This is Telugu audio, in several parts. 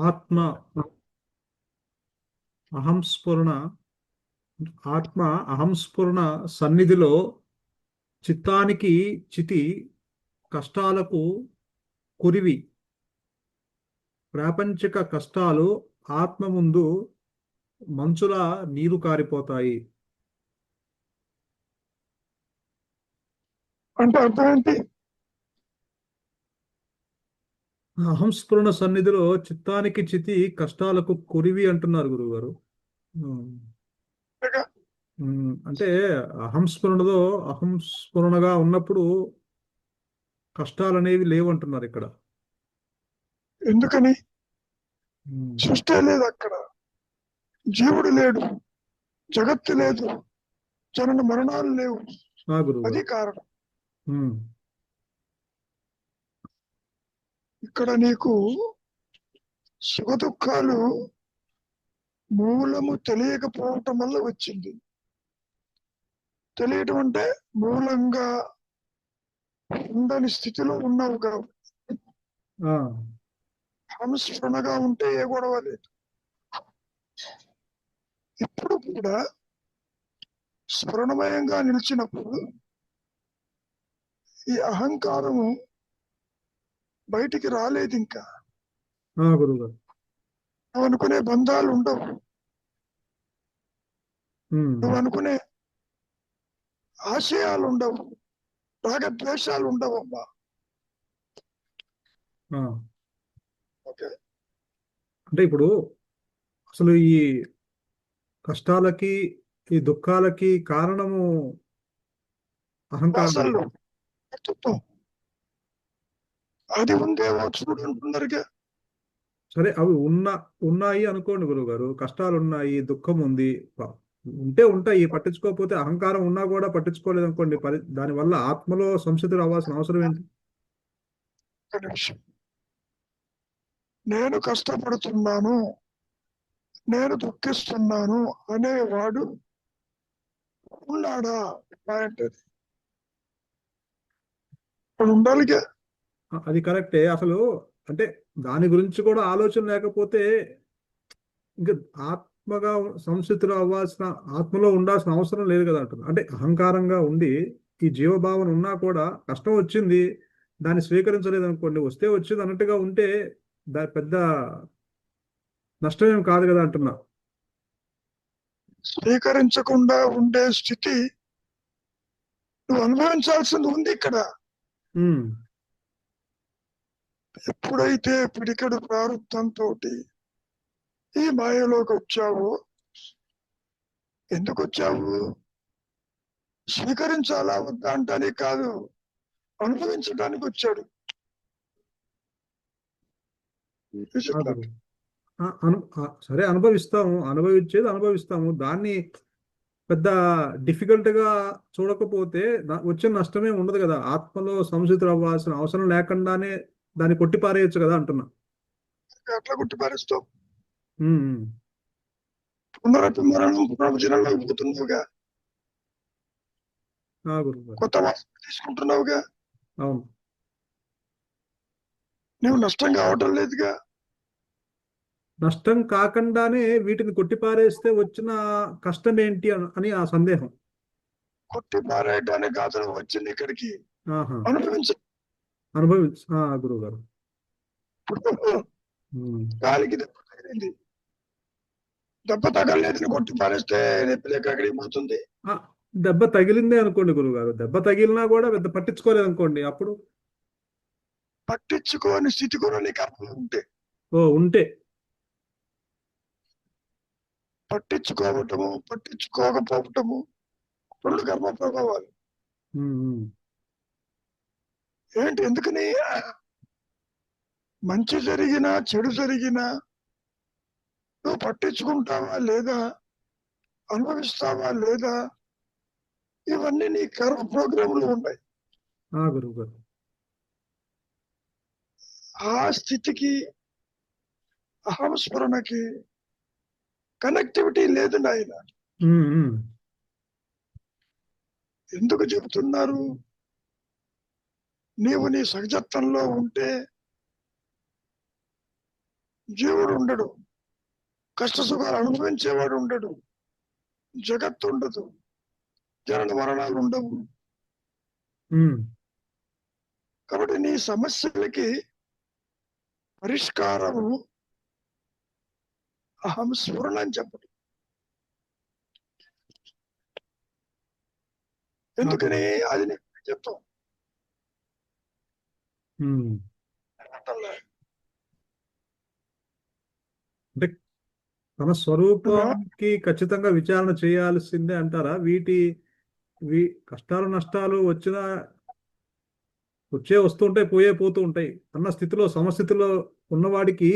ఆత్మ అహంస్ఫురణ ఆత్మ అహంస్ఫురణ సన్నిధిలో చిత్తానికి చితి, కష్టాలకు కురివి. ప్రాపంచిక కష్టాలు ఆత్మ ముందు మంచులా నీరు కారిపోతాయి. అంటే అర్థం ఏంటి? అహంస్ఫురణ సన్నిధిలో చిత్తానికి చితి, కష్టాలకు కురివి అంటున్నారు గురువుగారు. ఉమ్, అనగా అంటే అహంస్ఫురణలో అహంస్ఫురణగా ఉన్నప్పుడు కష్టాలు అనేవి లేవంటున్నారు ఇక్కడ. ఎందుకని? ఉమ్, సృష్టి లేదు అక్కడ, జీవుడు లేడు, జగత్తు లేదు, జనన మరణాలు లేవు. అది గురువుగారు. కారణం. ఉమ్, ఇక్కడ నీకు సుఖ దుఃఖాలు మూలము తెలియకపోవటం వల్ల వచ్చింది. తెలియటం అంటే మూలంగా ఉండని స్థితిలో ఉన్నావు కాబట్టి. ఆ, సంస్మరణగా ఉంటే ఏ గొడవ లేదు. ఇప్పుడు కూడా స్మరణమయంగా నిలిచినప్పుడు ఈ అహంకారము బయటికి రాలేదు. ఇంకా గురువుగారు. నువ్వు అనుకునే బంధాలు ఉండవు, ఉమ్, నువ్వు అనుకునే ఆశయాలు ఉండవు, రాగద్వేషాలు ఉండవమ్మా. ఆ. ఓకే, అంటే ఇప్పుడు అసలు ఈ కష్టాలకి, ఈ దుఃఖాలకి కారణము అహంకారం. వాసనలు, వ్యక్తిత్వం. అది ఉందేమో చూడు అంటున్నారుగా. సరే, అవి ఉన్నాయి అనుకోండి గురువుగారు. కష్టాలు ఉన్నాయి, దుఃఖం ఉంది, ఉంటే ఉంటాయి. పట్టించుకోకపోతే అహంకారం ఉన్నా కూడా పట్టించుకోలేదు అనుకోండి, దానివల్ల ఆత్మలో సంసిద్ధులు అవ్వాల్సిన అవసరం ఏంటి? ఒక నిమిషం. నేను కష్టపడుతున్నాను, నేను దుఃఖిస్తున్నాను అనేవాడు ఉన్నాడా? అంటే వాడు ఉండాలిగా. అది కరెక్టే. అసలు అంటే దాని గురించి కూడా ఆలోచన లేకపోతే ఇంకా ఆత్మగా సంసిద్ధులు అవ్వాల్సిన, ఆత్మలో ఉండాల్సిన అవసరం లేదు కదా అంటున్నా. అంటే అహంకారంగా ఉండి ఈ జీవభావన ఉన్నా కూడా కష్టం వచ్చింది, దాన్ని స్వీకరించలేదు అనుకోండి, వస్తే వచ్చింది అన్నట్టుగా ఉంటే పెద్ద నష్టమేం కాదు కదా అంటున్నా. స్వీకరించకుండా ఉండే స్థితి నువ్వు అనుభవించాల్సింది ఉంది ఇక్కడ. ఉమ్, ఎప్పుడైతే పిడికెడు ప్రారంభంతో ఈ మాయలోకి వచ్చావో, ఎందుకు వచ్చావు? స్వీకరించాలా వద్దా అంటానే కాదు, అనుభవించడానికి వచ్చాడు. గురు. సరే, అనుభవిస్తాము, అనుభవించేది అనుభవిస్తాము. దాన్ని పెద్ద డిఫికల్ట్ గా చూడకపోతే వచ్చే నష్టమే ఉండదు కదా. ఆత్మలో సంసిద్ధులు అవ్వాల్సిన అవసరం లేకుండానే దాన్ని కొట్టిపారేయచ్చు కదా అంటున్నా. అట్లా గుర్తుపరుస్తావు. ఉమ్, ఉమ్. పునరపి మరణం పునర్జనంలో పోతున్నావుగా, గురువు గారు. కొత్త వాసన తీసుకుంటున్నావుగా. అవును. నువ్వు నష్టం కావటం లేదుగా. నష్టం కాకుండానే వీటిని కొట్టిపారేస్తే వచ్చిన కష్టం ఏంటి అని ఆ సందేహం. కొట్టి పారేయడానికి కాదు వచ్చింది ఇక్కడికి, ఆహా. అనుభవించ. అనుభవించ గురువు గారు. ఇప్పుడు గాలికి దెబ్బ తగిలింది, దెబ్బ తగలేదని కొట్టి పారేస్తే నొప్పి లేక ఎక్కడికి పోతుంది? దెబ్బ తగిలిందే అనుకోండి గురువు గారు, దెబ్బ తగిలినా కూడా పెద్ద పట్టించుకోలేదు అనుకోండి, అప్పుడు పట్టించుకోని స్థితి కూడా నీకు అర్థం ఉంటే. ఉంటే. పట్టించుకోవటము, పట్టించుకోకపోవటము రెండు కర్మ ప్రభావాలు. ఉమ్, ఉమ్. ఏంటి? ఎందుకని? మంచి జరిగినా చెడు జరిగినా నువ్వు పట్టించుకుంటావా లేదా, అనుభవిస్తావా లేదా, ఇవన్నీ నీ కర్మ ప్రోగ్రాంలు ఉన్నాయి. గురువు గారు. ఆ స్థితికి, అహంస్మరణకి కనెక్టివిటీ లేదు నాయన. ఉమ్, ఉమ్. ఎందుకు చెబుతున్నారు? నీవు నీ సహజత్వంలో ఉంటే జీవుడు ఉండడు, కష్ట సుఖాలు అనుభవించేవాడు ఉండడు, జగత్తు ఉండదు, జనన మరణాలు ఉండవు. ఉమ్, కాబట్టి నీ సమస్యలకి పరిష్కారము అహం స్ఫురణ అని చెప్పడు. ఎందుకని అది నీకు చెప్తాం. ఉమ్. అంటలే. అంటే తన స్వరూపానికి ఖచ్చితంగా విచారణ చేయాల్సిందే అంటారా? కష్టాలు నష్టాలు వచ్చినా వస్తుంటాయి, పోతూ ఉంటాయి అన్న స్థితిలో, సమస్థితిలో ఉన్నవాడికి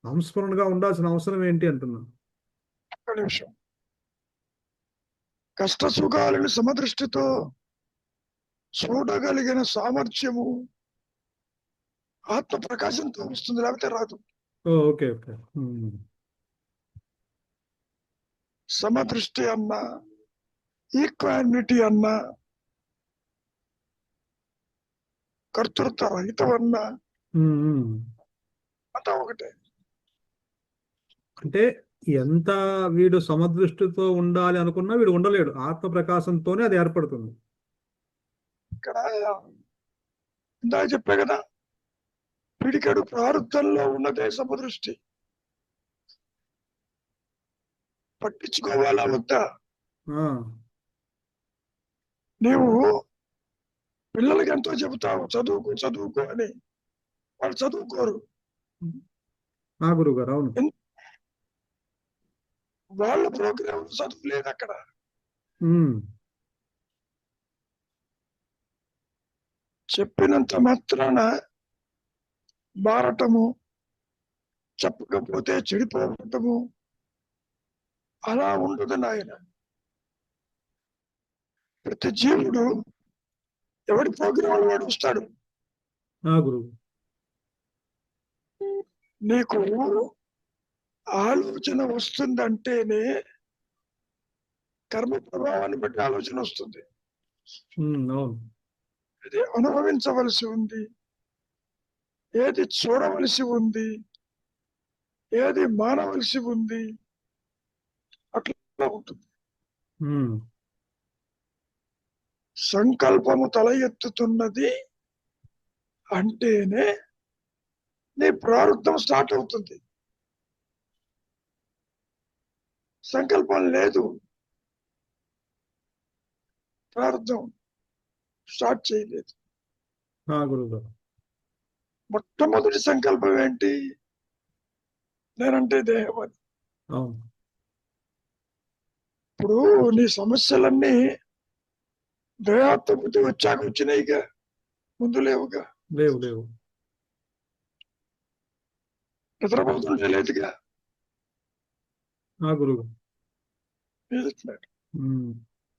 సంస్మరణగా ఉండాల్సిన అవసరం ఏంటి అంటున్నాను. ఒక్క నిమిషం. కష్ట సుఖాలను సమదృష్టితో చూడగలిగిన సామర్థ్యము ఆత్మ ప్రకాశంతో వస్తుంది, లేకపోతే రాదు. Okay, okay. సమదృష్టి అన్నా, ఈక్వానిటీ అన్నా, కర్తృత్వ రహితం అన్నా అంతా ఒకటే. అంటే ఎంత వీడు సమదృష్టితో ఉండాలి అనుకున్నా వీడు ఉండలేడు, ఆత్మ ప్రకాశంతోనే అది ఏర్పడుతుంది. ఇక్కడ ఇందాక చెప్పా కదా, పిడికెడు ప్రారంభంలో ఉన్నదే సమదృష్టి. పట్టించుకోవాలా వద్దా? ఆ, నీవు పిల్లలకి ఎంతో చెబుతావు చదువుకో చదువుకో అని, వాళ్ళు చదువుకోరు. గురువు గారు, అవును. వాళ్ళ ప్రోగ్రామ్ చదువు లేదు అక్కడ. చెప్పినంత మాత్రాన మారటము, చెప్పకపోతే చెడిపోవటము అలా ఉండదు నాయన. ప్రతి జీవుడు ఎవడి ప్రోగ్రాం వాడు వస్తాడు. గురువు, నీకు ఆలోచన వస్తుందంటేనే కర్మ ప్రభావాన్ని బట్టి ఆలోచన వస్తుంది. అవును. ఇది అనుభవించవలసి ఉంది, ఏది చూడవలసి ఉంది, ఏది మానవలసి ఉంది, అట్లా ఉంటుంది. సంకల్పము తల ఎత్తుతున్నది అంటేనే నీ ప్రారంభం స్టార్ట్ అవుతుంది. సంకల్పం లేదు, ప్రారంభం స్టార్ట్ చేయలేదు. మొట్టమొదటి సంకల్పం ఏంటి? నేనంటే దేహం అని. ఇప్పుడు నీ సమస్యలన్నీ దేహాత్మబుద్ధి వచ్చాక వచ్చినాయిగా, ముందు లేవుగా. లేవు. నిద్రపోతుంటే లేదుగా. గురువు,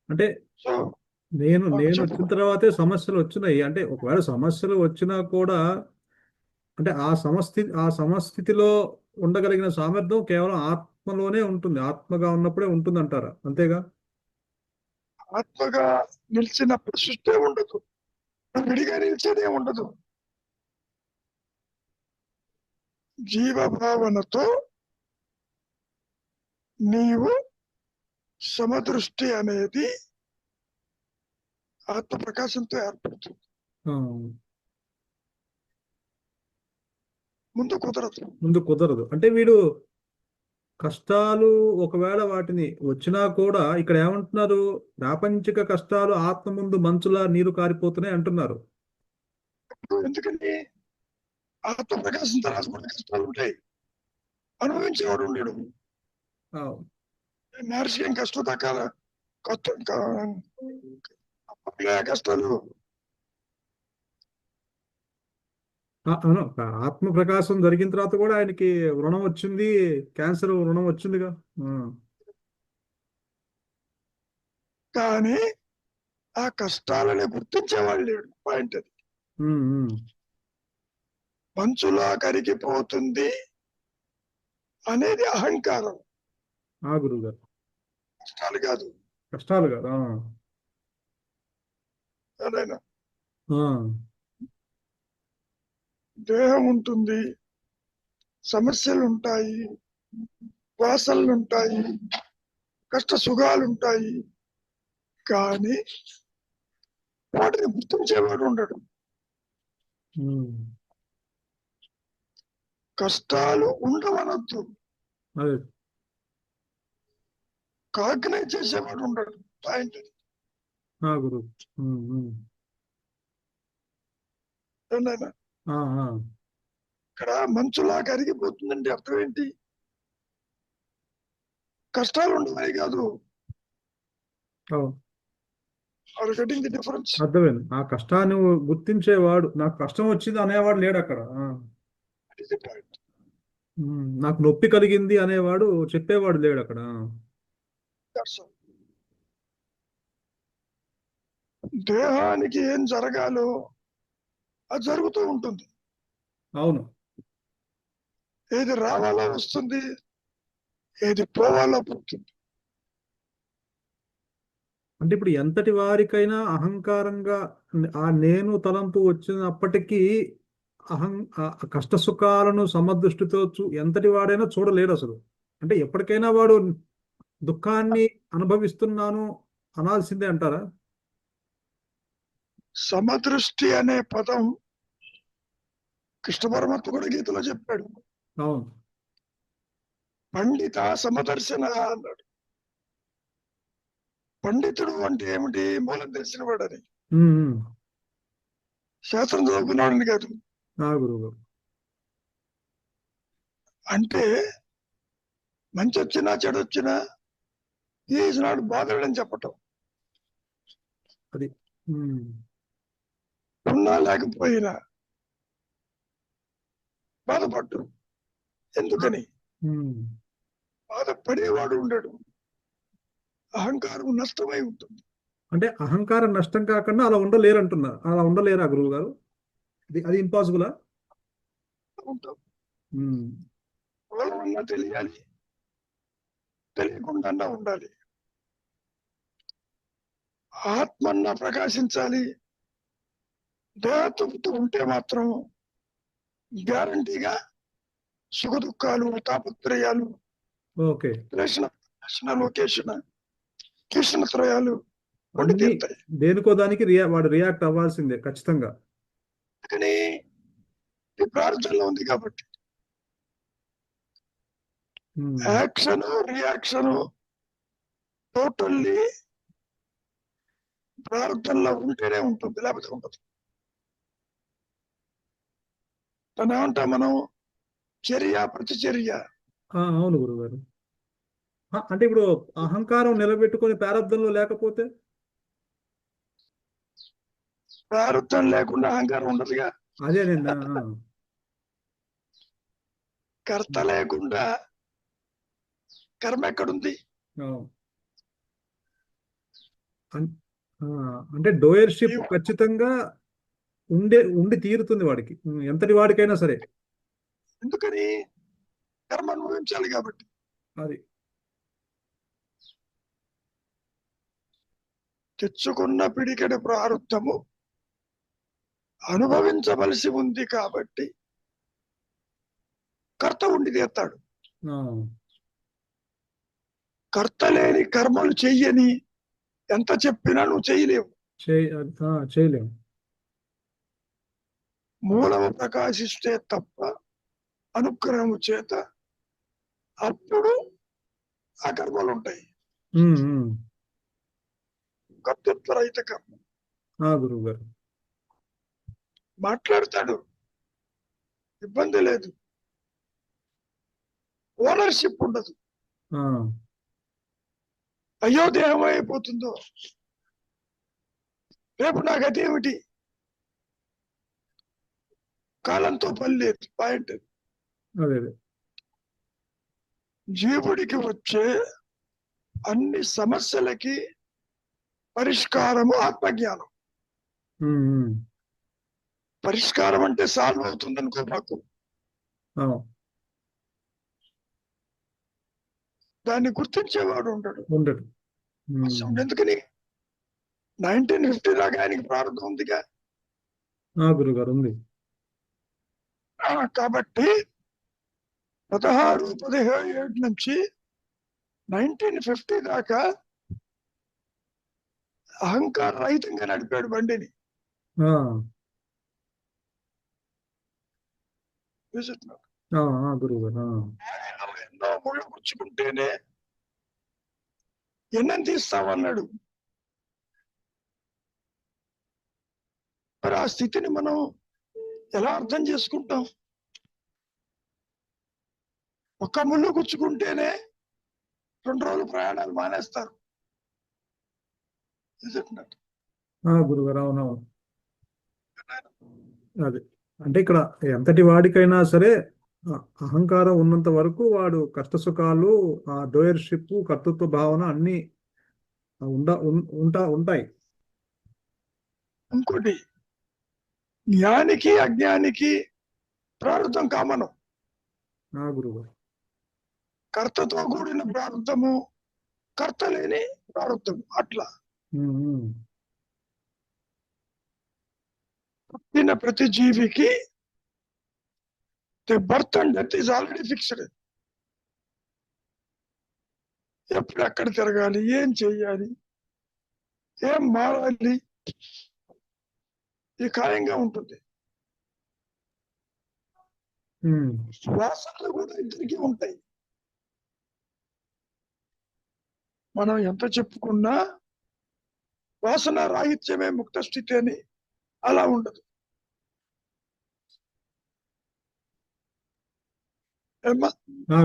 అంటే సో నేను వచ్చిన తర్వాతే సమస్యలు వచ్చినాయి. అంటే ఒకవేళ సమస్యలు వచ్చినా కూడా అంటే ఆ సమస్థితిలో ఉండగలిగిన సామర్థ్యం కేవలం ఆత్మలోనే ఉంటుంది, ఆత్మగా ఉన్నప్పుడే ఉంటుంది అంటారా? అంతేగా? ఆత్మగా నిలిచినప్పుడు సృష్టి ఉండదు, విడిగా నిలిచేదే ఉండదు. జీవభావనతో నీవు సమదృష్టి అనేది ఆత్మ ప్రకాశంతో ఏర్పడుతుంది. ముందు కుదరదు. అంటే వీడు కష్టాలు ఒకవేళ వాటిని వచ్చినా కూడా ఇక్కడ ఏమంటున్నారు? ప్రాపంచిక కష్టాలు ఆత్మ ముందు మంచులా నీరు కారిపోతున్నాయి అంటున్నారు. ఎందుకంటే ఆత్మ ప్రకాశం తర్వాత కూడా కష్టాలు ఉంటాయి, అనుభవించేవాడు ఉండడు. మహర్షి ఏం కష్టం దక్కాల, కష్టాలు. ఆత్మ ప్రకాశం జరిగిన తర్వాత కూడా ఆయనకి రుణం వచ్చింది, క్యాన్సర్ రుణం వచ్చిందిగా. కానీ ఆ కష్టాలని గుర్తించేవాళ్ళు లేడు. పాయింట్ అది. మంచులా కరిగిపోతుంది అనేది అహంకారం. గురువు గారు, కష్టాలు కాదు. అదేనా, దేహం ఉంటుంది, సమస్యలు ఉంటాయి, వాసనలు ఉంటాయి, కష్ట సుఖాలు ఉంటాయి. కానీ వాటిని గుర్తించేవాడు ఉండడు. కష్టాలు ఉండవనొద్దు, అదే కాగ్నైజ్ చేసేవాడు ఉండడు. పాయింట్ గురువు. ఏంటైనా ఇక్కడ మంచులా కరిగిపోతుందండి. అర్థం ఏంటి? కష్టాలు ఉండవని కాదు. Are getting the difference. అర్థమైంది. ఆ కష్టాన్ని గుర్తించేవాడు, నాకు కష్టం వచ్చింది అనేవాడు లేడు అక్కడ. నాకు నొప్పి కలిగింది అనేవాడు చెప్పేవాడు లేడు అక్కడ. దేహానికి ఏం జరగాలో అది జరుగుతూ ఉంటుంది. అవును. ఏది రావాలో వస్తుంది, ఏది పోవాలో పోతుంది. అంటే ఇప్పుడు ఎంతటి వారికైనా అహంకారంగా ఆ నేను తలంపు వచ్చినప్పటికీ కష్ట సుఖాలను సమదృష్టితో ఎంతటి వాడైనా చూడలేడు అసలు. అంటే ఎప్పటికైనా వాడు దుఃఖాన్ని అనుభవిస్తున్నాను అనాల్సిందే అంటారా? సమదృష్టి అనే పదం కృష్ణ పరమాత్మ కూడా గీతలో చెప్పాడు. అవును. పండిత సమదర్శన అన్నాడు. పండితుడు అంటే ఏమిటి? మూలం తెలిసిన వాడని. శాస్త్రం చదువుకున్నాడని కాదు. గురువు. అంటే మంచి వచ్చినా చెడు వచ్చినా ఈజ్ నాట్ బాధర్డ్ అని చెప్పటం. అది ఉన్నా లేకపోయినా బాధపడ్డు. ఎందుకని? బాధపడేవాడు ఉండడు. అహంకారం నష్టమై ఉంటుంది. అంటే అహంకారం నష్టం కాకుండా అలా ఉండలేరు అంటున్నారు. అలా ఉండలేరా గురువు గారు? అది ఇంపాసిబులా? ఉంటాం. తెలియాలి, తెలియకుండా ఉండాలి. ఆత్మన్న ప్రకాశించాలి. దేహతృప్తి ఉంటే మాత్రం గ్యారంటీగా సుఖ దుఃఖాలు, తాపత్రయాలు, త్రయాలు దేనికో దానికి వాడు రియాక్ట్ అవ్వాల్సిందే ఖచ్చితంగా. కానీ ఈ ప్రార్థనలో ఉంది కాబట్టి యాక్షన్ రియాక్షన్ టోటల్లీ ప్రార్థనలో ఉంటేనే ఉంటుంది, లేకపోతే ఉండదు. తను ఏమంటా మనం చర్య ప్రతిచర్య. అవును గురుగారు. అంటే ఇప్పుడు అహంకారం నిలబెట్టుకొని ప్రారంధంలో లేకపోతే? ప్రారంధం లేకుండా అహంకారం ఉండదుగా. అదే కర్త లేకుండా కర్మ ఎక్కడుంది? అంటే డోయర్షిప్ ఖచ్చితంగా ఉండి తీరుతుంది వాడికి, ఎంతటి వాడికైనా సరే. ఎందుకని? కర్మ అనుభవించాలి కాబట్టి. అది తెచ్చుకున్న పిడికెడు ప్రారంధము అనుభవించవలసి ఉంది కాబట్టి కర్త ఉండి తీస్తాడు. కర్త లేని కర్మలు చెయ్యని ఎంత చెప్పినా నువ్వు చేయలేవు. చేయలేము. మూలము ప్రకాశిస్తే తప్ప అనుగ్రహము చేత అప్పుడు ఆ కర్మలు ఉంటాయి. కర్తృత్వరహిత కర్మ. గురువు గారు మాట్లాడతాడు, ఇబ్బంది లేదు. ఓనర్షిప్ ఉండదు. అయ్యో దేహం అయిపోతుందో, రేపు నా గతి ఏమిటి? కాలంతో పని లేదు. పాయింట్. జీవుడికి వచ్చే అన్ని సమస్యలకి పరిష్కారము ఆత్మజ్ఞానం. పరిష్కారం అంటే సాల్వ్ అవుతుంది అనుకో మాకు. దాన్ని గుర్తించేవాడు ఉండడు. ఎందుకని? 1950 దాకా ఆయనకి ప్రారంభం ఉందిగా. గురుగారు ఉంది. కాబట్టి 16-17 నుంచి 1950 దాకా అహంకార రహితంగా నడిపాడు బండిని. ఆ, గురువు గారు. ఆయనలో ఎన్నో ముళ్ళు గుచ్చుకుంటేనే ఎన్నని తీస్తామన్నాడు. మరి ఆ స్థితిని మనం ఎలా అర్థం చేసుకుంటాం? ఒక్క ముళ్ళు గుచ్చుకుంటేనే 2 రోజులు ప్రయాణాలు మానేస్తారు. గురువు గారు, అవునవును. అదే, అంటే ఇక్కడ ఎంతటి వాడికైనా సరే అహంకారం ఉన్నంత వరకు వాడు కష్ట సుఖాలు, ఆ డోయర్షిప్, కర్తృత్వ భావన అన్ని ఉంటాయి. ఇంకోటి, జ్ఞానికి అజ్ఞానికి ప్రారంధం కామనం. గురువు గారు. కర్తతో కూడిన ప్రారంధము, కర్త లేని ప్రారంధము. అట్లా పుట్టిన ప్రతి జీవికి birth and death is already fixed. ఎప్పుడు ఎక్కడ తిరగాలి, ఏం చెయ్యాలి, ఏం మారాలి, ఈ ఖాయంగా ఉంటుంది. వాసనలు కూడా ఇద్దరికి ఉంటాయి. మనం ఎంత చెప్పుకున్నా వాసన రాహిత్యమే ముక్త స్థితి అని అలా ఉండదు.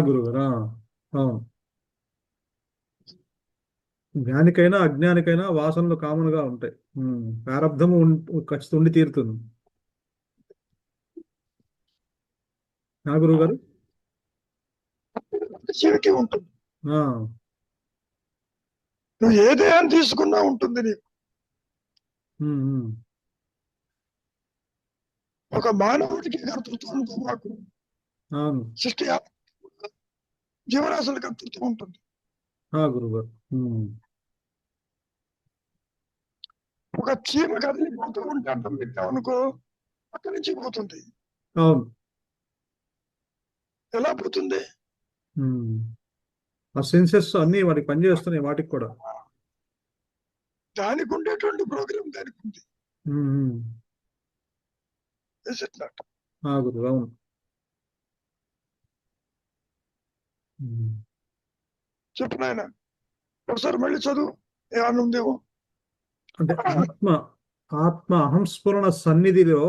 గురుగారు, అవును. జ్ఞానికైనా అజ్ఞానికైనా వాసనలు కామన్ గా ఉంటాయి. ప్రారబ్ధము ఖచ్చితంగా ఉండి తీరుతుంది. గురువు గారు. జీవికి ఉంటుంది. నువ్వు ఏ దేహం తీసుకున్నా ఉంటుంది నీకు. ఒక మానవుడికి కర్తృత్వం మాకు సృష్టి జీవరాశుల కర్తృత్వం ఉంటుంది. గురువు. ఒక చీమ కదిలిపోతూ ఉంటే అర్థం పెట్టామనుకో, అక్కడి నుంచి పోతుంది. అవును. ఎలా పోతుంది? ఆ సెన్సెస్ అన్ని వాటికి పనిచేస్తున్నాయి. వాటికి కూడా దానికి ఉండేటువంటి ప్రోగ్రామ్ దానికి ఉంది. గురువు, అవును. చెప్పు నాయన, ఒకసారి మళ్ళీ చదువు, ఏమన్నా ఉందేమో. అంటే ఆత్మ అహంస్ఫురణ సన్నిధిలో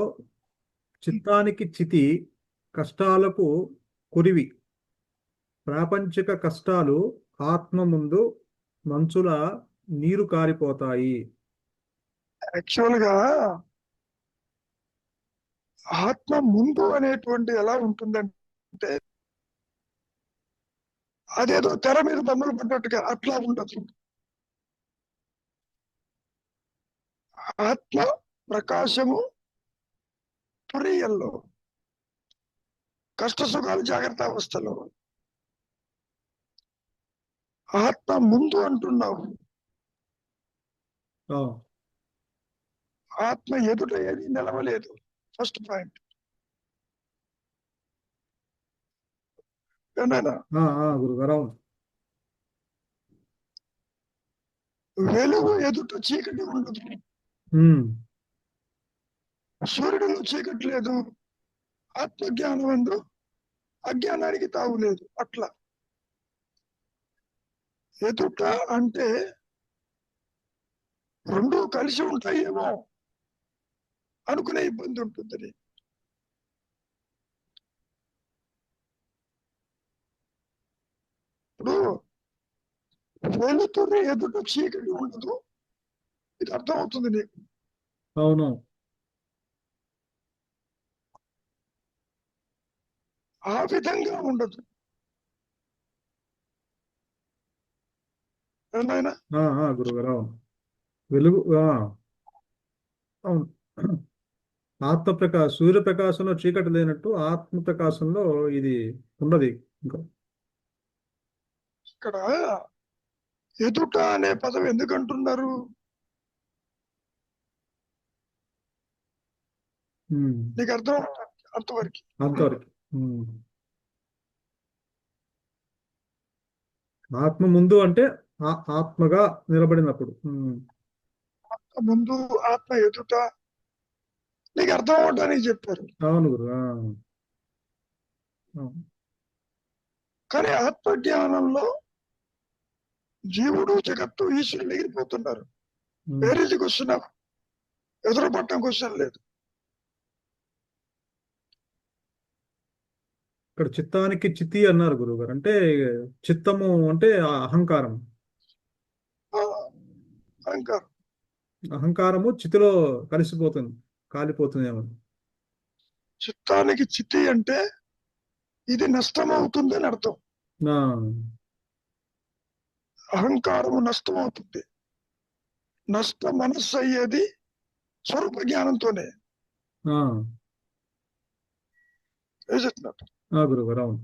చిత్తానికి చితి, కష్టాలకు కురివి. ప్రాపంచిక కష్టాలు ఆత్మ ముందు మంచుల నీరు కారిపోతాయి. యాక్చువల్ గా ఆత్మ ముందు అనేటువంటి ఎలా ఉంటుందంటే, అదేదో తెర మీద బొమ్మలు పడ్డట్టుగా అట్లా ఉండదు. ఆత్మ ప్రకాశము తురియల్లో, కష్ట సుఖాలు జాగ్రత్త అవస్థలో. ఆత్మ ముందు అంటున్నావు, ఆత్మ ఎదుట ఏది నిలవలేదు. First point. గురుగారు, వెలుగు ఎదుట చీకటి ఉండదు. సూర్యుడిలో చీకటి లేదు, ఆత్మజ్ఞానం ఎందు అజ్ఞానానికి తావు లేదు. అట్లా ఎదుట అంటే రెండు కలిసి ఉంటాయేమో అనుకునే ఇబ్బంది ఉంటుంది. ఇప్పుడు వెలుతురు ఎదుట చీకటి ఉండదు, ఇది అర్థం అవుతుంది నీకు. అవును. ఆ విధంగా ఉండదు. గురుగారు, అవును. వెలుగు, అవును. సూర్యప్రకాశంలో చీకటి లేనట్టు ఆత్మ ప్రకాశంలో ఇది ఉండదు. ఇంకా ఇక్కడ ఎదుట అనే పదం ఎందుకు అంటున్నారు? నీకు అంతవరకు. ఆత్మ ముందు అంటే ఆత్మగా నిలబడినప్పుడు. ముందు ఆత్మ ఎదుట, నీకు అర్థం అవడానికి చెప్పారు. అవును గురు. అవును. కానీ ఆత్మజ్ఞానంలో జీవుడు జగత్తు ఈశ్వరుడు ఎగిరిపోతున్నారు. వేరే క్వశ్చన్ ఎదురు పట్టడం క్వశ్చన్ లేదు. ఇక్కడ చిత్తానికి చితి అన్నారు గురువు గారు. అంటే చిత్తము అంటే ఆ అహంకారం. ఆ, అహంకారం. అహంకారము చితిలో కలిసిపోతుంది, కాలిపోతుందేమో. చిత్తానికి చితి అంటే ఇది నష్టం అవుతుంది అని అర్థం. ఆ, అహంకారము నష్టం అవుతుంది. నష్ట మనస్సు అయ్యేది స్వరూప జ్ఞానంతోనే. ఆ, వేసేస్తున్నట్టు. గురువు గారు. అవును.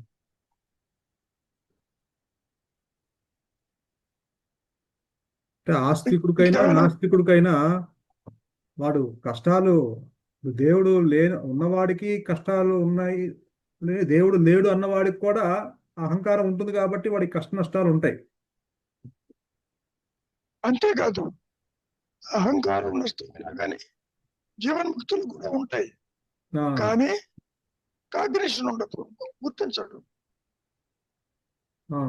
అంటే ఆస్తికుడికైనా ఇంకేమైనా నాస్తికుడికైనా వాడు కష్టాలు, దేవుడు ఉన్నవాడికి కష్టాలు ఉన్నాయి, దేవుడు లేడు అన్నవాడికి కూడా అహంకారం ఉంటుంది కాబట్టి వాడికి కష్ట నష్టాలు ఉంటాయి. అంతేకాదు, అహంకారం నష్టమైనా కానీ జీవన్ముక్తులు కూడా ఉంటాయి. ఆ, కానీ కాగ్నిషన్ ఉండదు, గుర్తించడు. ఆ,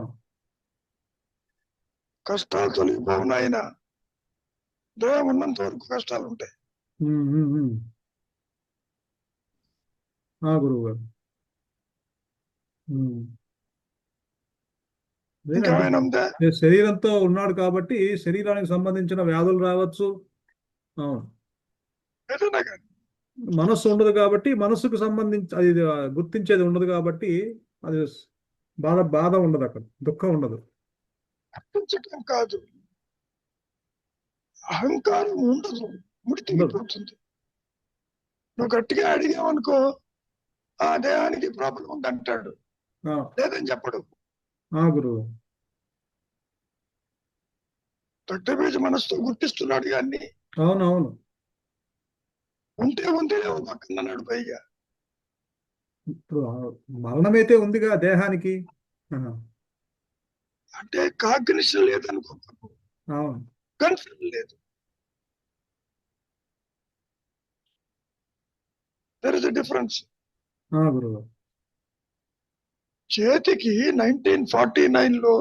కష్టాలు తొలగిపోవును ఆయన. దేహం ఉన్నంత వరకు కష్టాలు ఉంటాయి. ఉమ్, ఉమ్, ఉమ్. గురువు గారు. అదేనండి. ఇంకేమైనా ఉందా? శరీరంతో ఉన్నాడు కాబట్టి శరీరానికి సంబంధించిన వ్యాధులు రావచ్చు. అవును. ఏదైనా కానీ మనస్సు ఉండదు కాబట్టి మనస్సుకు సంబంధించి అది గుర్తించేది ఉండదు కాబట్టి అది బాధ బాధ ఉండదు, అక్కడ దుఃఖం ఉండదు. గుర్తించటం కాదు, అహంకారం ఉండదు, ఉండదు. ముడితిగిపోతుంది. నువ్వు గట్టిగా అడిగావనుకో, ఆ దేహానికి ప్రాబ్లం ఉంది అంటాడు, ఆ, లేదని చెప్పడు. గురువు. రక్తబీజ మనస్సుతో గుర్తిస్తున్నాడు కానీ అవునవును. ఉంటే ఉంటే ఓ పక్కన అన్నాడు పైగా. ఇప్పుడు మరణమైతే ఉందిగా దేహానికి. ఆహా, అంటే కాగ్నిషన్ లేదనుకో, అవును. కన్ఫ్యూజన్ లేదు. There is a difference. గురువు. చేతికి 1949లో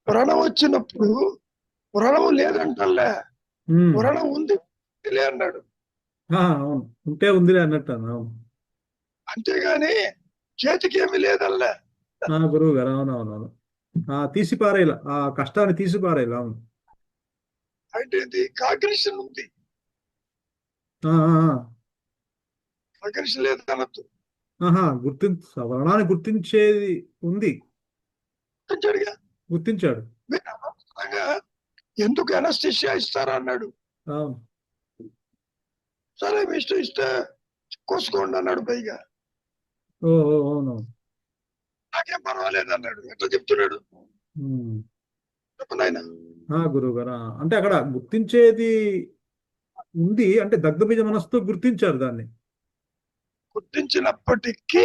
వ్రణం వచ్చినప్పుడు వ్రణం లేదంటలే, ఉమ్, వ్రణం ఉంది లే అన్నాడు. అవును. ఉంటే ఉందిలే అన్నట్టు. అవును. అంతేగాని చేతికి ఏమి లేదల్లే. గురువు గారు. అవునవునవును. తీసి పారేయాల, ఆ కష్టాన్ని తీసి పారేయాలి. అవును. అంటే ఇది కాగ్నిషన్ ఉంది, ఆ, ఆ, కాగ్నిషన్ లేదనొద్దు. వర్ణాన్ని గుర్తించేది ఉంది. గుర్తించాడుగా. గుర్తించాడు. మీరు అనవసరంగా ఎందుకు అనస్థిషియా ఇస్తారా అన్నాడు. అవును. సరే మీ ఇష్టం, ఇస్తే కోసుకోండి అన్నాడు పైగా. అవునవును. నాకేం పర్వాలేదు అన్నాడు. ఎట్లా చెప్తున్నాడు ఉమ్. చెప్పండి ఆయన. గురువు గారు. అంటే అక్కడ గుర్తించేది ఉంది, అంటే దగ్ధబీజ మనస్సుతో గుర్తించారు దాన్ని. గుర్తించినప్పటికీ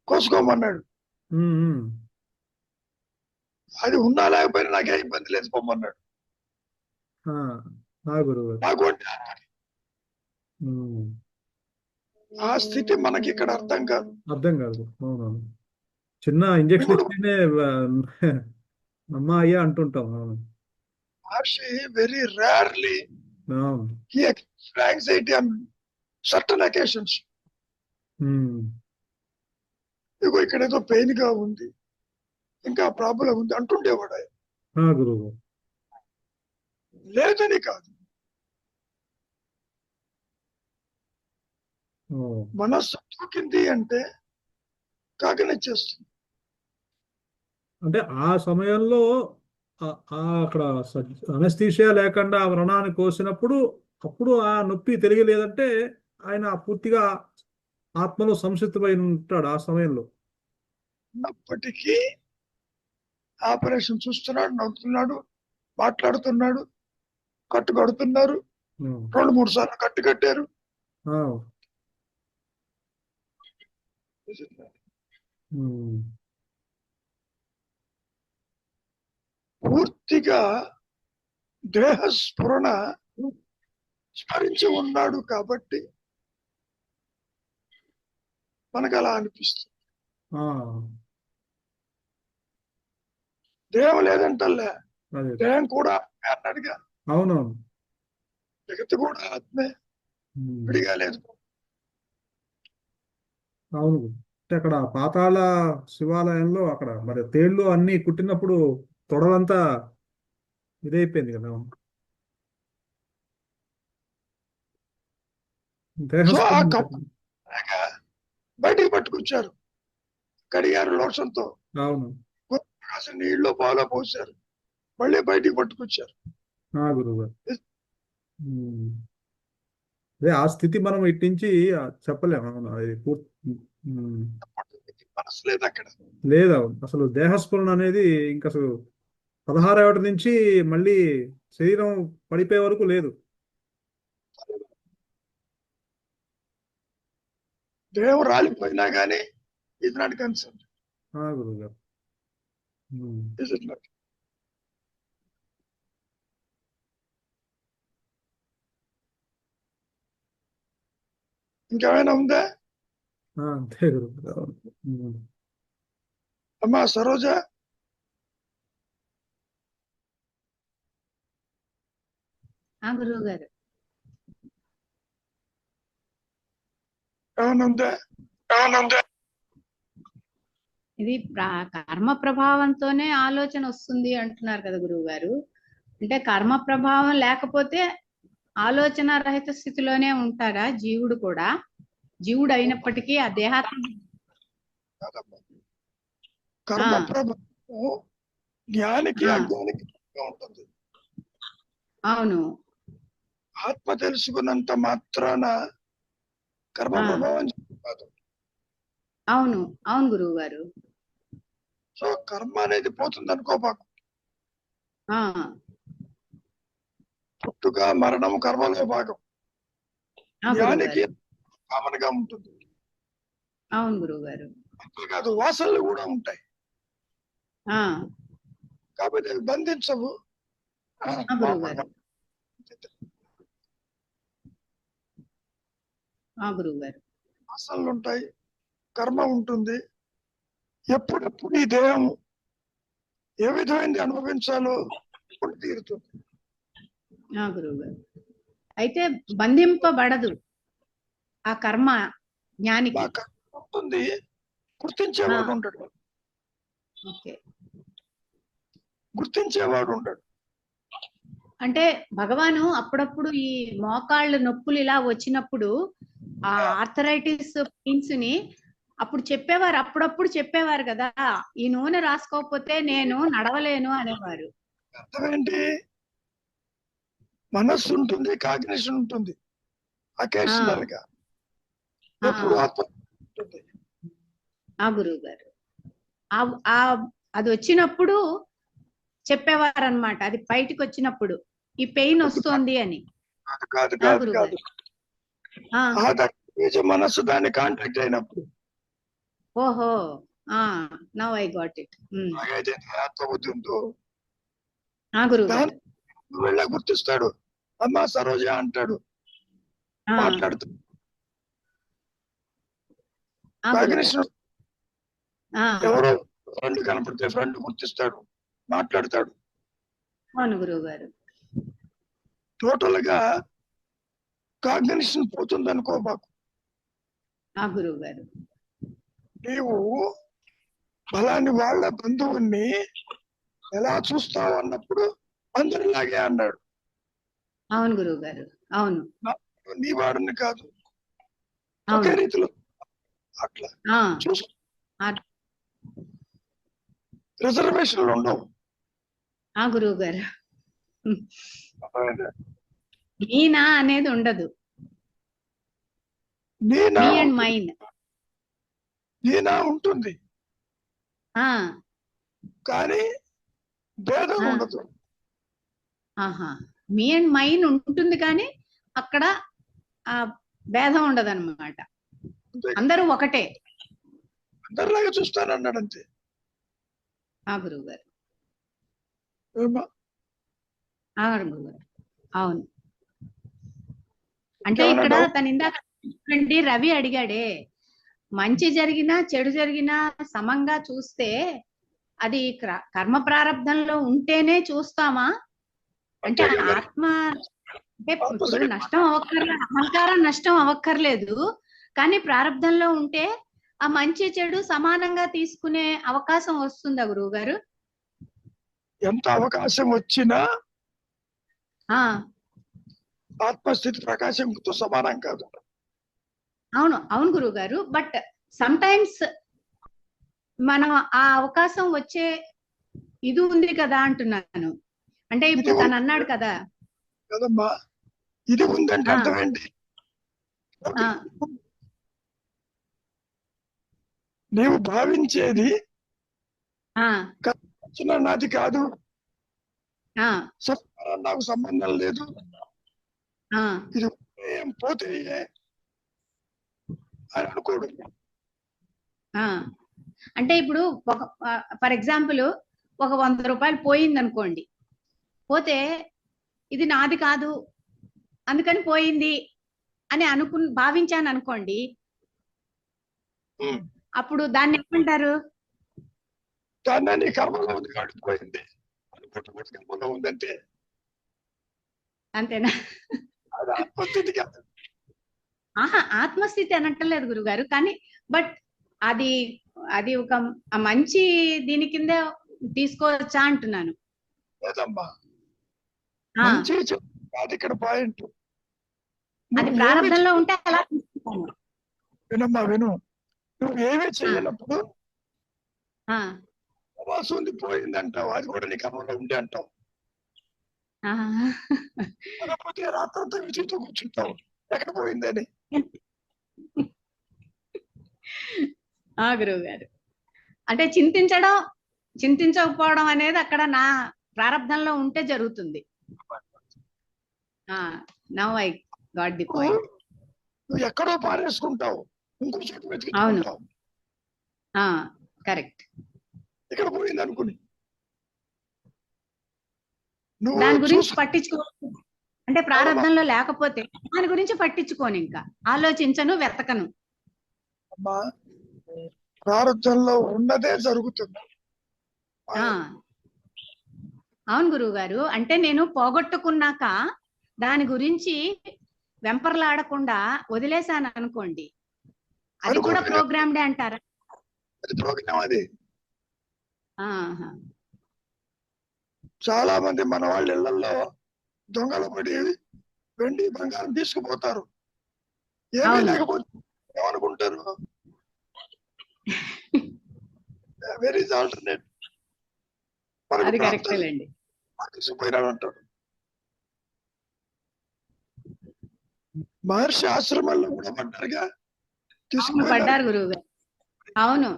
కోసుకోమన్నాడు. ఉమ్, ఉమ్. అది ఉన్నా లేకపోయినా నాకే ఇబ్బంది లేదు పొమ్మన్నాడు. ఆ, గురువు గారు. నాకు అంటే ఉమ్. ఆ స్థితి మనకి ఇక్కడ అర్థం కాదు. అర్థం కాదు. అవునవును. చిన్న ఇంజక్షన్ ఇప్పుడు ఇస్తేనే అమ్మా అయ్యా అంటుంటాం. అవును. మహర్షి వెరీ రేర్లీ అవును. he expressed anxiety on certain occasions. ఉమ్. ఇగో ఇక్కడ ఏదో పెయిన్ గా ఉంది, ఇంకా ప్రాబ్లం ఉంది అంటుండేవాడు ఆయన. గురువు. లేదని కాదు, ఓ. మనస్సు తూకింది అంటే కాకనిచ్చేస్తుంది. అంటే ఆ సమయంలో అక్కడ అనస్థీషియా లేకుండా ఆ వ్రణాన్ని కోసినప్పుడు అప్పుడు ఆ నొప్పి తెలియలేదంటే ఆయన పూర్తిగా ఆత్మలో సంసిద్ధమై ఉంటాడు ఆ సమయంలో. ఉన్నప్పటికీ ఆపరేషన్ చూస్తున్నాడు, నవ్వుతున్నాడు, మాట్లాడుతున్నాడు, కట్టు కడుతున్నారు, ఉమ్. 2-3 సార్లు కట్టు కట్టారు. ఆ, ఉమ్. పూర్తిగా దేహ స్ఫురణ స్మరించి ఉన్నాడు కాబట్టి మనకు అలా అనిపిస్తుంది. ఆ, దేహం లేదంటలే, అదే దేహం కూడా ఆత్మే అన్నాడుగా. అవునవును. జగత్తు కూడా ఆత్మే, ఉమ్, విడిగా లేదు. అవును. అంటే అక్కడ పాతాళ శివాలయంలో అక్కడ మరి తేళ్లు అన్ని కుట్టినప్పుడు తొడలంతా ఇదైపోయింది కదా, సో ఆ దేహస్పందన కప్పు తగ్గింది. బయటికి పట్టుకొచ్చారు, కడిగారు లోషంతో, అవును. కాసిన నీళ్ళు పాలో పోసారు, మళ్ళీ బయటికి పట్టుకొచ్చారు. గురువు గారు. అదే ఆ స్థితి మనం ఇటు నుంచి చెప్పలేము. అవును, అది ఉమ్, మనసు లేదు అక్కడ. లేదు. అవును, అసలు దేహస్ఫురణ అనేది ఇంక అసలు 16వ ఏట నుంచి మళ్ళీ శరీరం పడిపోయే వరకు లేదు. దేహం రాలిపోయినా కానీ ఇది నాట్ కన్సర్న్. గురువు గారు. ఉమ్, ఇంకేమైనా ఉందా అంతే గురువు గారు. అవును. అమ్మా సరోజ? గురువు గారు. ఏమైనా ఉందా? ఇది కర్మ ప్రభావంతోనే ఆలోచన వస్తుంది అంటున్నారు కదా గురువు గారు. అంటే కర్మ ప్రభావం లేకపోతే ఆలోచన రహిత స్థితిలోనే ఉంటారా జీవుడు కూడా? జీవుడు అయినప్పటికీ ఆ దేహాత్మ కర్మ ప్రభావం జ్ఞానికి అజ్ఞానికి ఉంటుంది. అవును. ఆత్మ తెలుసుకున్నంత మాత్రాన కర్మ ప్రభావం కాదు. అవును, అవును గురువు గారు. సో కర్మ అనేది పోతుంది అనుకోబాకు. పుట్టుక మరణం కర్మలో భాగం. జ్ఞానికి కామన్ గా ఉంటుంది. అవును గురువు గారు. అంతేకాదు వాసనలు కూడా ఉంటాయి కాబట్టి అవి బంధించవు. గురువు గారు. గురువు గారు. వాసనలు ఉంటాయి, కర్మ ఉంటుంది. ఎప్పుడెప్పుడు ఈ దేహం ఏ విధమైనది అనుభవించాలో ఇప్పుడు తీరుతుంది. గురువు గారు. అయితే బంధింపబడదు ఆ కర్మ జ్ఞానికి. ఉంటుంది, గుర్తించేవాడు ఉంటాడు. ఓకే, గుర్తించేవాడు ఉంటాడు. అంటే భగవాను అప్పుడప్పుడు ఈ మోకాళ్ళు నొప్పులు ఇలా వచ్చినప్పుడు ఆ ఆర్థరైటిస్ పెయిన్స్ ని అప్పుడు చెప్పేవారు, అప్పుడప్పుడు చెప్పేవారు కదా, ఈ నూనె రాసుకోకపోతే నేను నడవలేను అనేవారు. అర్థమేంటి? మనస్సు ఉంటుంది, కాగ్నిషన్ ఉంటుంది అకేషనల్ గా. ఎప్పుడు ఆత్మ ఉంటుంది. గురువు గారు అది వచ్చినప్పుడు చెప్పేవారు అనమాట, అది బయటికి వచ్చినప్పుడు ఈ పెయిన్ వస్తుంది అని. కాదు మనస్సు దాన్ని కాంటాక్ట్ అయినప్పుడు. ఓహో, నౌ ఐ గాట్ ఇట్. అయితే ఆత్మబుద్ధి ఉందో గురువు వెళ్ళ గుర్తిస్తాడు. అమ్మా సరోజ అంటాడు, మాట్లాడుతాడు. ఎవరో ఫ్రెండ్ కనపడితే ఫ్రెండ్ గుర్తిస్తాడు, మాట్లాడతాడు. అవును గురువు గారు. టోటల్ గా కాగ్నిషన్ పోతుంది అనుకోబాకు. గురువు గారు. నీవు ఫలాని వాళ్ళ బంధువుని ఎలా చూస్తావు అన్నప్పుడు అందరిలాగే అన్నాడు. అవును గురువు గారు. అవును, నీ వాడిని కాదు, ఒకే రీతిలో అట్లా చూసు. రిజర్వేషన్లు ఉండవు. గురువు గారు. నీనా అనేది ఉండదు. నీనా ఉంటుంది కానీ భేదం ఉండదు. మీ అండ్ మైన్ ఉంటుంది కానీ అక్కడ ఆ భేదం ఉండదు అన్నమాట. అందరూ ఒకటే, అందరిలాగా చూస్తానన్నాడు అంతే. గురువు గారు. ఏమ్మా? అవును గురుగారు. అవును. అంటే ఇంకేమైనా ఇక్కడ డౌట్? తను ఇందాక చూడండి, రవి అడిగాడే, మంచి జరిగినా చెడు జరిగినా సమంగా చూస్తే అది కర్మ ప్రారంధంలో ఉంటేనే చూస్తామా? అంటే అంతేగా మరి. ఆత్మ అంటే ఇప్పుడు ఆత్మశక్తి నష్టం అవ్వక్కర్లేదు, అహంకారం నష్టం అవ్వక్కర్లేదు, కానీ ప్రారంధంలో ఉంటే ఆ మంచి చెడు సమానంగా తీసుకునే అవకాశం వస్తుందా గురువు గారు? ఎంత అవకాశం వచ్చినా ఆ ఆత్మస్థితి ప్రకాశంతో సమానం కాదు. అవును, అవును గురువు గారు. బట్ సమ్ టైమ్స్ మనం ఆ అవకాశం వచ్చే ఇది ఉంది కదా అంటున్నాను. అంటే ఇది ఇప్పుడు తను ఉంది అన్నాడు కదా. కదమ్మా. ఇది ఉందంటే ఆ అర్థం ఏంటి? ఆ నీవు భావించేది ఆ వచ్చిన నాది కాదు, ఆ సత్కారం నాకు సంబంధం లేదు, ఆ ఇది ఏం పోతే అని అనుకోడు. ఆ అంటే ఇప్పుడు ఒక ఫర్ ఎగ్జాంపుల్ ఒక 100 రూపాయలు పోయింది అనుకోండి, పోతే ఇది నాది కాదు అందుకని పోయింది అని భావించాను అనుకోండి, ఉమ్. అప్పుడు దాన్ని ఏమంటారు? దాన్ని నీ కర్మలో ఉంది గడిపోయింది అనుకుంటే కర్మలో ఉందంటే అంతేనా? అది ఆత్మస్థితి కాదు. ఆహా, ఆత్మస్థితి అనట్లేదు గురుగారు, కానీ బట్ అది అది ఒక మంచి దీని కింద తీసుకోవచ్చా అంటున్నాను. లేదమ్మా, ఆ మంచి చెడు కాదు ఇక్కడ పాయింట్. అది నువ్వు ఏమి ప్రారంభంలో ఉంటే అలా తీసుకుంటాను. వినమ్మా విను, నువ్వు ఏమీ చేయనప్పుడు ఆ వాసు ఉంది పోయింది అంటావు, అది కూడా నీ కర్మలో ఉండి అంటావు. ఆ లేకపోతే రాత్రంతా విచితో కూర్చుంటావు ఎక్కడ పోయిందని. ఆ గురువు గారు, అంటే చింతించకపోవడం అనేది అక్కడ నా ప్రారంధంలో ఉంటే జరుగుతుంది. Now I got the point. నువ్వు ఎక్కడో పారేసుకుంటావు, ఇంకో చోట అవును, వెతుకుంటావు, కరెక్ట్. ఇక్కడ పోయింది అనుకుని నువ్వు దాని గురించి చూసు. పట్టించుకో, అంటే ప్రారంధంలో లేకపోతే దాని గురించి పట్టించుకోను, ఇంకా ఆలోచించను, వెతకను. అమ్మా, ప్రారంభంలో ఉన్నదే జరుగుతుంది. అవును గురువు గారు, అంటే నేను పోగొట్టుకున్నాక దాని గురించి వెంపర్లాడకుండా వదిలేశాను అనుకోండి, అది కూడా ప్రోగ్రామ్డే అంటారా? అది ప్రోగ్రామ్. అది ఆహా. చాలా మంది మన వాళ్ళ ఇళ్లలో దొంగలు పడి వెండి బంగారం తీసుకుపోతారు, ఏమీ అవును. లేకపోతే ఏమనుకుంటారు? వెరీ ఇస్ ఆల్టర్నేట్, అది కరెక్టేలేండి. తీసుకుపోయినాడు అంటాడు. మహర్షి ఆశ్రమాల్లో కూడా పడ్డారుగా, అవును, తీసుకుపోయినారు. పడ్డారు గురువు గారు. అవును.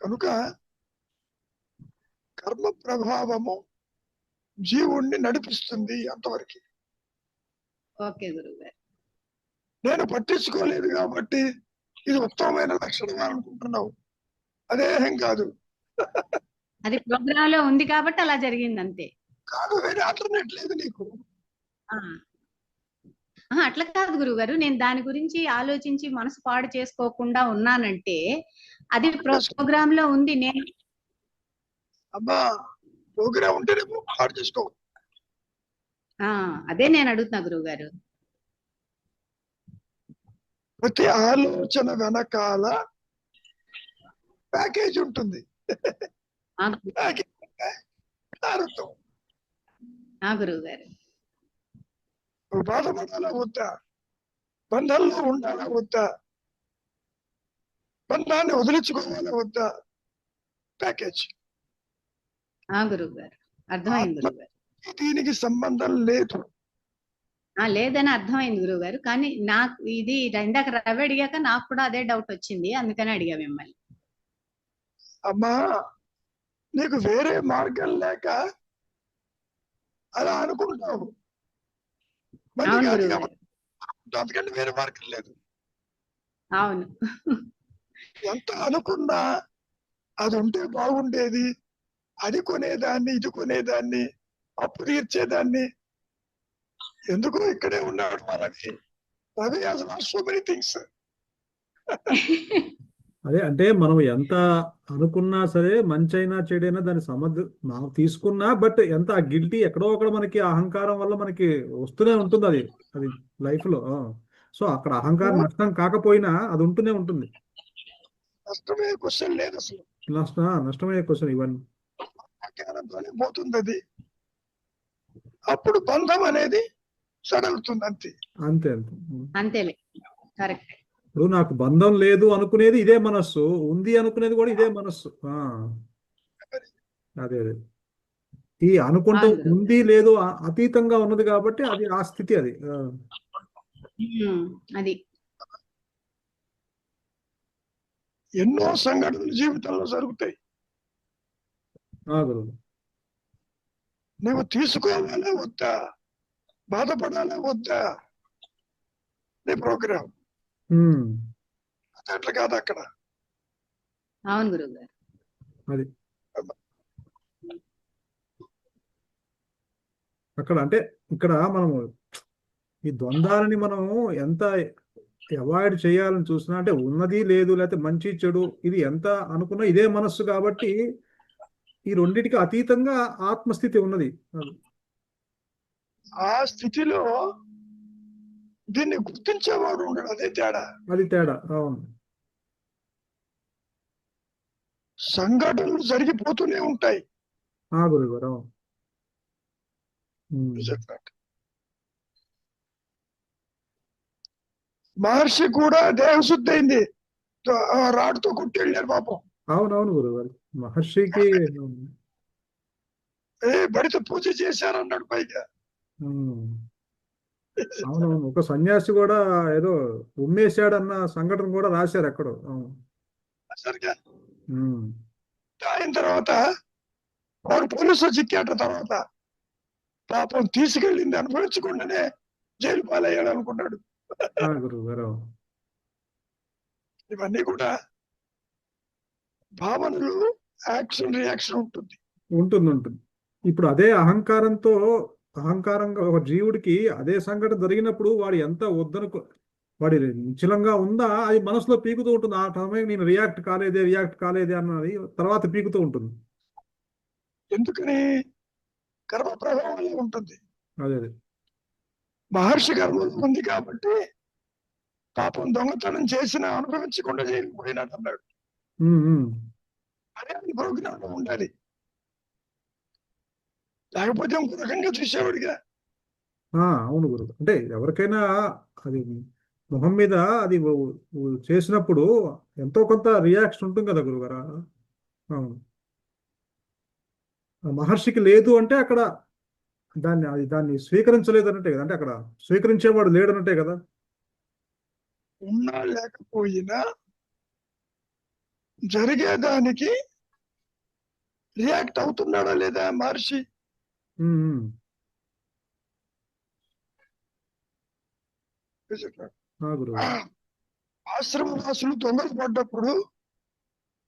కనుక కర్మ ప్రభావము జీవుణ్ణి నడిపిస్తుంది అంతవరకు. ఓకే గురువు గారు. నేను పట్టించుకోలేదు కాబట్టి ఇది ఉత్తమమైన లక్షణం అనుకుంటున్నావు, అదేం కాదు. అది ప్రోగ్రామ్ లో ఉంది కాబట్టి అలా జరిగింది అంతే. కాదు, వేరే ఆల్టర్నేట్ లేదు నీకు. అట్లా కాదు గురువు గారు, నేను దాని గురించి ఆలోచించి మనసు పాడు చేసుకోకుండా ఉన్నానంటే అది ప్రోగ్రామ్ లో ఉంది. నేను అమ్మా, ప్రోగ్రామ్ ఉంటేనే హార్డ్ చేసుకో. అదే నేను అడుగుతున్నా గురువు గారు. ప్రతి ఆలోచన వెనకాల ప్యాకేజ్ ఉంటుంది. గురువు గారు, నువ్వు బాధపడాలా వద్దా, బంధాల్లో ఉండాలా వద్దా, బంధాన్ని వదిలించుకోవాలా వద్దా, ప్యాకేజ్. గురువు గారు, అర్థమైంది గురువు గారు. దీనికి సంబంధం లేదు. లేదని అర్థమైంది గురువు గారు, కానీ నాకు ఇది ఇందాక రవి అడిగాక నాకు కూడా అదే డౌట్ వచ్చింది, అందుకని అడిగా మిమ్మల్ని. అమ్మా, నీకు వేరే మార్గం లేక అలా అనుకుంటావు, అందుకంటే వేరే మార్గం లేదు. అవును. ఎంత అనుకున్నా అది ఉంటే బాగుండేది, అది కొనేదాన్ని, ఇది కొనేదాన్ని, అప్పు తీర్చేదాన్ని. ఎందుకు ఇక్కడే ఉన్నాడు మనకి. Ravi has last so many things. అదే అంటే మనం ఎంత అనుకున్నా సరే మంచి అయినా చెడైనా దాన్ని మనం తీసుకున్నా, బట్ ఎంత గిల్టీ ఎక్కడో అక్కడ మనకి అహంకారం వల్ల మనకి వస్తూనే ఉంటుంది అది అది లైఫ్ లో. సో అక్కడ అహంకారం నష్టం కాకపోయినా అది ఉంటూనే ఉంటుంది. నష్టమే క్వశ్చన్ లేదు అసలు. నష్టమయ్యే క్వశ్చన్ ఇవన్నీ. అజ్ఞానంతోనే పోతుంది అది. అప్పుడు బంధం అనేది సడలుతుంది అంతే. అంతే అంతే. అంతేలే, కరెక్ట్. ఇప్పుడు నాకు బంధం లేదు అనుకునేది ఇదే మనస్సు, ఉంది అనుకునేది కూడా ఇదే మనస్సు. అదే అదే ఈ అనుకుంటూ అవును. ఉంది లేదు అతీతంగా ఉన్నది కాబట్టి అది ఆ స్థితి అది. అది ఎన్నో సంఘటనలు జీవితంలో జరుగుతాయి. గురువు. నువ్వు తీసుకోవాలా వద్దా, బాధపడాలా వద్దా, నీ ప్రోగ్రామ్. అట్లా కాదు అక్కడ. అవును గురువు గారు. అది అక్కడ అంటే ఇక్కడ మనము ఈ ద్వంద్వాలని మనం ఎంత అవాయిడ్ చేయాలని చూసినా, అంటే ఉన్నది లేదు లేకపోతే మంచి చెడు ఇది ఎంత అనుకున్నా ఇదే మనస్సు కాబట్టి ఈ రెండిటికి అతీతంగా ఆత్మస్థితి ఉన్నది. ఆ స్థితిలో దీన్ని గుర్తించేవాడు ఉండడు. అదే తేడా. అది తేడా. అవును. సంఘటనలు జరిగిపోతూనే ఉంటాయి. గురువు గారు. మహర్షి కూడా దేహశుద్ధి అయింది, రాడుతో కొట్టెళ్ళారు పాపం. అవునవును గురువు గారు. మహర్షికి బడితో పూజ చేశారన్నాడు పైగా. అవునవును. ఒక సన్యాసి కూడా ఏదో ఉమ్మేశాడన్న సంఘటన కూడా రాశారు ఎక్కడో. సరిగా అయిన తర్వాత వాడు పోలీసు చిక్కాట. తర్వాత పాపం తీసుకెళ్ళింది అనుభవించకుండానే జైలు పాలయ్యాడు అనుకున్నాడు. గురువు గారు. ఇవన్నీ కూడా భావనలు, యాక్షన్ రియాక్షన్ ఉంటుంది. ఉంటుంది. ఇప్పుడు అదే అహంకారంగా ఒక జీవుడికి అదే సంఘటన జరిగినప్పుడు వాడు ఎంత వాడి నిశ్చలంగా ఉందా అది మనసులో పీకుతూ ఉంటుంది. ఆ సమయం నేను రియాక్ట్ కాలేదే అన్నది తర్వాత పీకుతూ ఉంటుంది. ఎందుకని? కర్మ ప్రభావం ఉంటుంది. అదే మహర్షి కర్మలో ఉంది కాబట్టి పాపం దొంగతనం చేసిన అనుభవించకుండా జైలు పోయినాడు అన్నాడు. అదే అనుభవం ఉండాలి, లేకపోతే ఇంకో రకంగా చూసేవాడిగా. అవును గురువు. అంటే ఎవరికైనా అది మొహం మీద అది చేసినప్పుడు ఎంతో కొంత రియాక్షన్ ఉంటుంది కదా గురుగారా. అవును. మహర్షికి లేదు అంటే అక్కడ దాన్ని స్వీకరించలేదు అన్నట్టే కదా. అంటే అక్కడ స్వీకరించేవాడు లేడన్నట్టే కదా. ఉన్నా లేకపోయినా జరిగేదానికి రియాక్ట్ అవుతున్నాడా లేదా మహర్షి? ఆశ్రమవాసులు దొంగలు పడ్డప్పుడు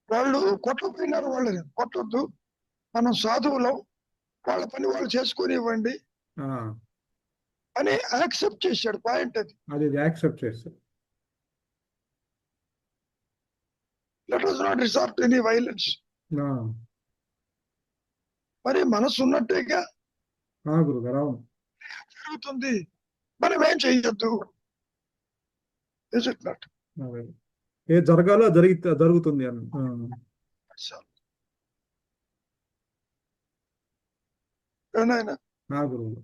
వాళ్ళు కొట్టపోయినారు. వాళ్ళని కొట్టొద్దు, మనం సాధువులం, వాళ్ళ పని వాళ్ళు చేసుకొని ఇవ్వండి అని యాక్సెప్ట్ చేశాడు. పాయింట్ అది యాక్సెప్ట్ చేస్తాడు. Let us not resort to any violence. మరి మనసు ఉన్నట్టేగా గురుగారు. జరుగుతుంది, మనం ఏం చెయ్యొద్దు. ఏ జరగాలో జరుగుతుంది అని. గురువు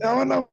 ఏమన్నా